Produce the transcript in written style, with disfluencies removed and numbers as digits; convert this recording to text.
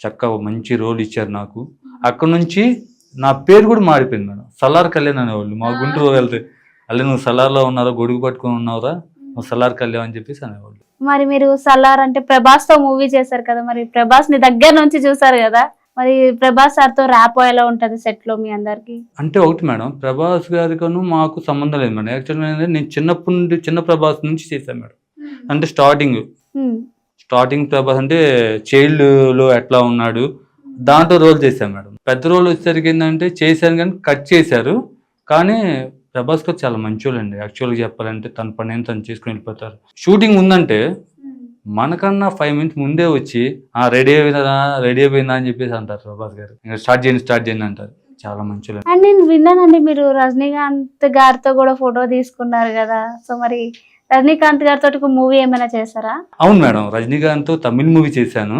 చక్కగా మంచి రోల్ ఇచ్చారు నాకు. అక్కడ నుంచి నా పేరు కూడా మారిపోయింది మేడం. సలార్ కళ్యాణ్ అనేవాళ్ళు మా గుంటూరు వెళ్తే, అల్లి నువ్వు సలార్లో ఉన్నారా, గొడుగు పట్టుకొని ఉన్నావురా, నువ్వు సలార్ కళ్యాణ్ అని చెప్పేసి అనేవాళ్ళు. మరి మీరు సలార్ అంటే ప్రభాస్ తో మూవీ చేశారు కదా, మరి ప్రభాస్ ని దగ్గర నుంచి చూసారు కదా, మరి ప్రభాస్ సార్ తో ర్యాపో ఎలా ఉంటది సెట్ లో మీ అందరికి? అంటే ఒకటి మేడం, ప్రభాస్ గారికను మాకు సంబంధం లేదు మేడం. యాక్చువల్గా నేను చిన్నప్పటి నుండి చిన్న ప్రభాస్ నుంచి చేశాను మేడం. అంటే స్టార్టింగ్ ప్రభాస్ అంటే చైల్డ్ లో ఎట్లా ఉన్నాడు దాంట్లో రోల్ చేశాను మేడం. పెద్ద రోల్ వచ్చేసరికి ఏంటంటే చేశాను కానీ కట్ చేశారు. కానీ ప్రభాస్ గారు చాలా మంచోళ్ళండి. యాక్చువల్గా చెప్పాలంటే తన పని ఏం తను చేసుకుని వెళ్ళిపోతారు. షూటింగ్ ఉందంటే మనకన్నా 5 మినిట్స్ ముందే వచ్చి రెడీ అయిపోయిందా అని చెప్పేసి అంటారు ప్రభాస్ గారు. ఇంకా స్టార్ట్ చేయండి అంటారు. చాలా మంచోళ్ళు. అండ్ నేను విన్నానండి మీరు రజనీకాంత్ గారితో కూడా ఫోటో తీసుకున్నారు కదా, సో మరి రజనీకాంత్ గారితో మూవీ ఏమైనా చేశారా? అవును మేడం, రజనీకాంత్ తమిళ్ మూవీ చేశాను.